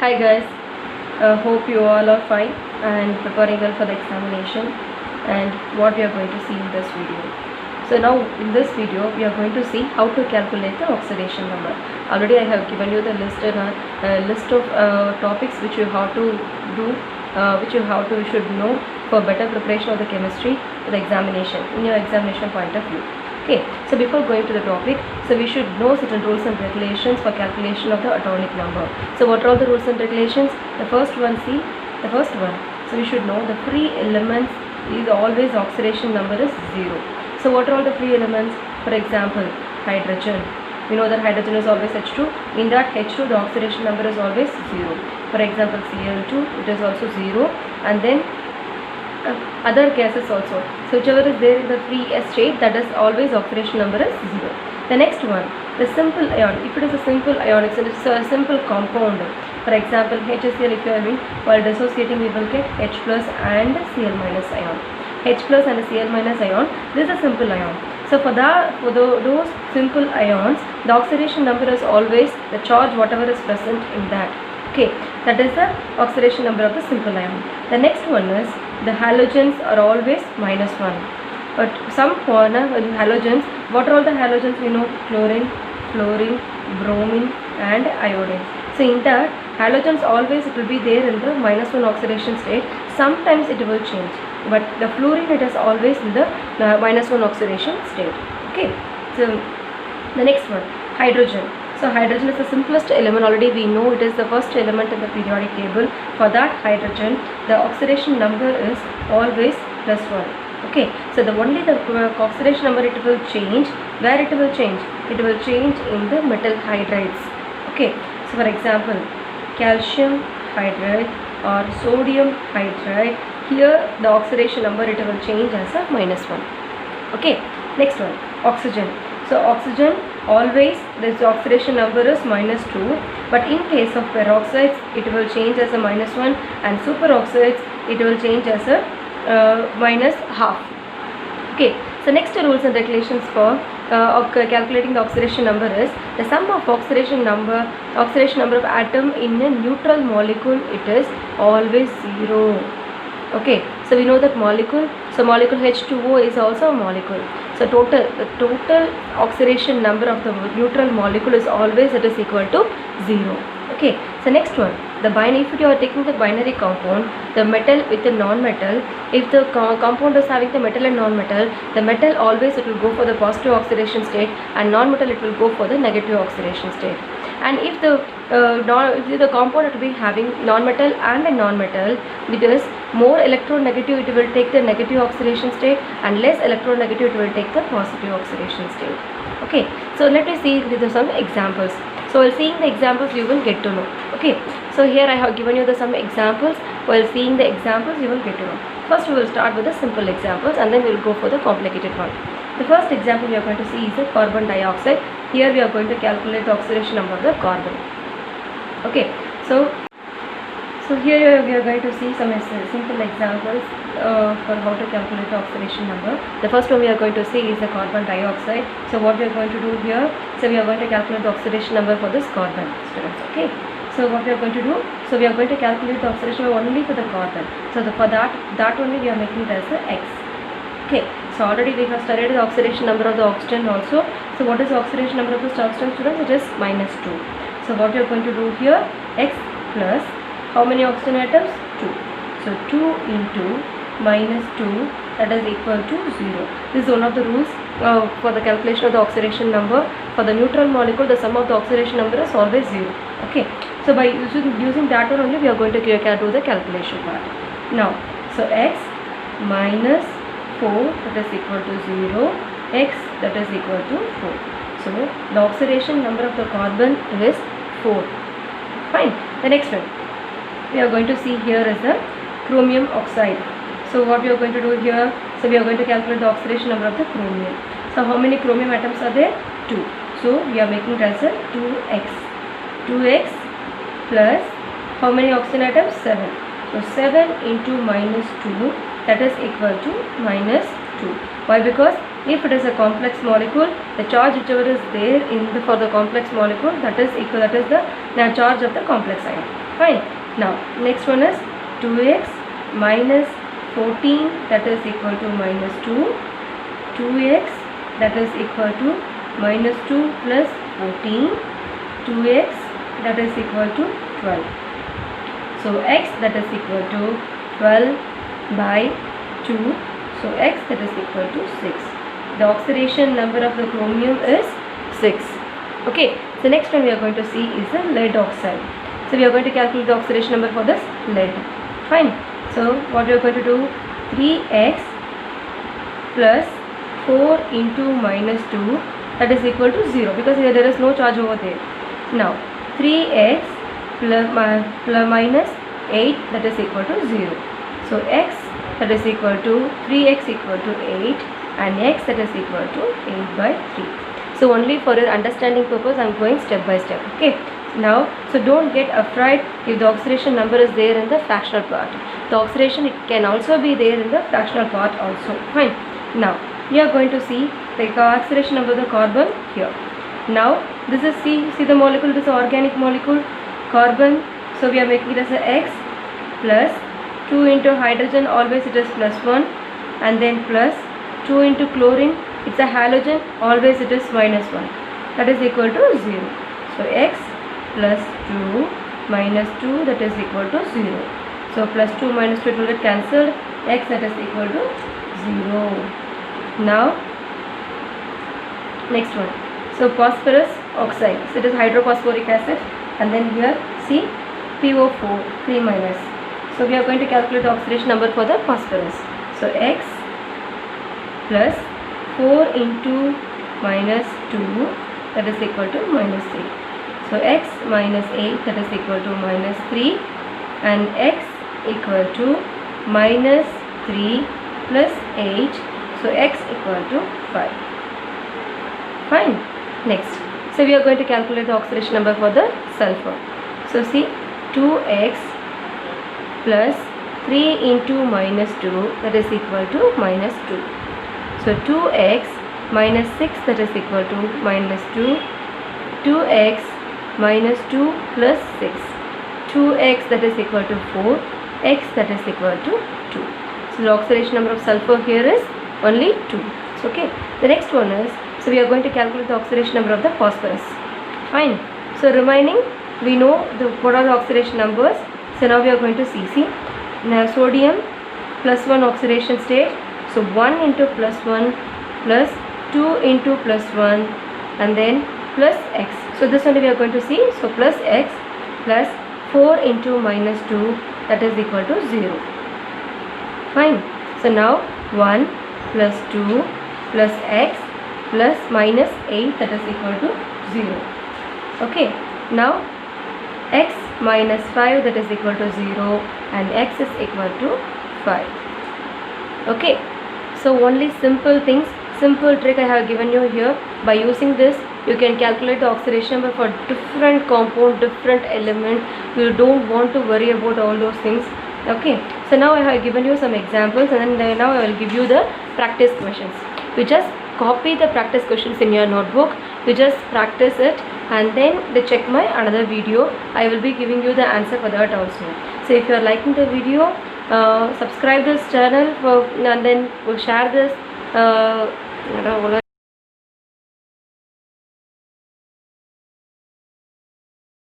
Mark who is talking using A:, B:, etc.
A: Hi guys, hope you all are fine and preparing well for the examination and what we are going to see in this video. So now in this video we are going to see how to calculate the oxidation number. Already I have given you the list of topics which you have to do, you should know for better preparation of the chemistry for the examination in your examination point of view. Okay, so before going to the topic, so we should know certain rules and regulations for calculation of the atomic number. So what are all the rules and regulations? The first one, so we should know the free elements is always oxidation number is 0. So what are all the free elements? For example, hydrogen. We know that hydrogen is always H2. In that H2, the oxidation number is always 0. For example, Cl2, it is also 0. And then other gases also. So whichever is there in the free state, that is always oxidation number is 0. The next one, the simple ion. If it is a simple ionic, so it's a simple compound. For example, HCl, if you are having, while dissociating we will get H plus and Cl minus ion. H plus and Cl minus ion, this is a simple ion. So for those simple ions, the oxidation number is always the charge whatever is present in that. Okay, that is the oxidation number of the simple ion. The next one is the halogens are always -1. But some halogens, what are all the halogens we know? Chlorine, fluorine, bromine and iodine. So in that halogens always it will be there in the -1 oxidation state. Sometimes it will change, but the fluorine it is always in the -1 oxidation state. Okay, so the next one, hydrogen. So hydrogen is the simplest element. Already we know it is the first element in the periodic table. For that hydrogen, the oxidation number is always +1. Okay, so the oxidation number it will change. Where it will change? It will change in the metal hydrides. Okay, so for example, calcium hydride or sodium hydride. Here the oxidation number it will change as a -1. Okay, next one, oxygen. So oxygen always this oxidation number is -2, but in case of peroxides it will change as a -1 and superoxides it will change as a -1/2. Okay, so next rules and regulations for calculating the oxidation number is the sum of oxidation number of atom in a neutral molecule, it is always 0. Okay, so we know that molecule H2O is also a molecule. So the total oxidation number of the neutral molecule is always it is equal to 0. Okay, so next one, if you are taking the binary compound, the metal with the non-metal, if the compound is having the metal and non-metal, the metal always it will go for the positive oxidation state and non-metal it will go for the negative oxidation state. And if the compound it will be having non-metal and a non-metal, it is more electronegative, it will take the negative oxidation state, and less electronegative, it will take the positive oxidation state. Okay, so let us see some examples. So while seeing the examples you will get to know. Okay, so here I have given you some examples. While seeing the examples you will get to know. First we will start with the simple examples and then we will go for the complicated one. The first example we are going to see is the carbon dioxide. Here we are going to calculate the oxidation number of the carbon. Okay, so here we are going to see some simple examples for how to calculate the oxidation number. The first one we are going to see is the carbon dioxide. So what we are going to do here, so we are going to calculate the oxidation number for this carbon, students. Okay, so what we are going to do, so we are going to calculate the oxidation number only for the carbon. So for that only we are making it as a X. Okay, so already we have studied the oxidation number of the oxygen also. So what is the oxidation number of the oxygen, students? It is -2. So what we are going to do here, X plus how many oxygen atoms? 2. So 2 into -2, that is equal to 0. This is one of the rules for the calculation of the oxidation number. For the neutral molecule, the sum of the oxidation number is always 0. Okay, so by using that one only we are going to do the calculation part. Now, so X minus 4, that is equal to 0, X that is equal to 4. So the oxidation number of the carbon is 4. Fine. The next one we are going to see here is the chromium oxide. So what we are going to do here, so we are going to calculate the oxidation number of the chromium. So how many chromium atoms are there? 2. So we are making it as a 2x. 2x plus how many oxygen atoms? 7. So 7 into -2, that is equal to -2. Why? Because if it is a complex molecule, the charge whichever is there for the complex molecule, that is the charge of the complex ion. Fine. Now next one is 2x minus 14, that is equal to minus 2. 2x that is equal to minus 2 plus 14. 2x that is equal to 12. So x that is equal to 12 by 2. So x that is equal to 6. The oxidation number of the chromium is 6. Okay. So next one we are going to see is the lead oxide. So we are going to calculate the oxidation number for this lead. Fine. So what we are going to do, 3x plus 4 into minus 2, that is equal to 0, because here there is no charge over there. Now 3x plus minus 8, that is equal to 0. So x that is equal to 3x equal to 8 and x that is equal to 8 by 3. So only for your understanding purpose I am going step by step. Okay. Now, so don't get afraid if the oxidation number is there in the fractional part. The oxidation, it can also be there in the fractional part also. Fine. Now we are going to see the oxidation number of the carbon here. Now this is see the molecule, this is organic molecule, carbon. So we are making it as a X plus 2 into hydrogen, always it is plus 1, and then plus 2 into chlorine, it's a halogen, always it is minus 1, that is equal to 0. So X plus 2 minus 2, that is equal to 0. So plus 2 minus 2, it will get cancelled. X that is equal to 0. Now next one, so phosphorus oxide, so it is hydrophosphoric acid, and then here see PO4 3 minus. So we are going to calculate the oxidation number for the phosphorus. So X plus 4 into minus 2, that is equal to minus 3. So x minus 8, that is equal to minus 3, and x equal to minus 3 plus 8. So x equal to 5. Fine. Next, so we are going to calculate the oxidation number for the sulfur. So see, 2x plus 3 into minus 2, that is equal to minus 2. So 2x minus 6, that is equal to minus 2. 2x minus 2 plus 6. 2x that is equal to 4. X that is equal to 2. So the oxidation number of sulfur here is only 2. So, okay. The next one is, so we are going to calculate the oxidation number of the phosphorus. Fine. So remaining, we know what are the oxidation numbers. So now we are going to see now sodium plus 1 oxidation state. So 1 into plus 1 plus 2 into plus 1 and then plus x. So this one we are going to see. So plus x plus 4 into minus 2, that is equal to 0. Fine. So now 1 plus 2 plus x plus minus 8, that is equal to 0. Okay. Now x minus 5, that is equal to 0, and x is equal to 5. Okay. So only simple things, simple trick I have given you here. By using this, you can calculate the oxidation number for different compound, different element. You don't want to worry about all those things. Okay. So now I have given you some examples, and then now I will give you the practice questions. You just copy the practice questions in your notebook. You just practice it, and then they check my another video. I will be giving you the answer for that also. So if you are liking the video, subscribe this channel and then we'll share this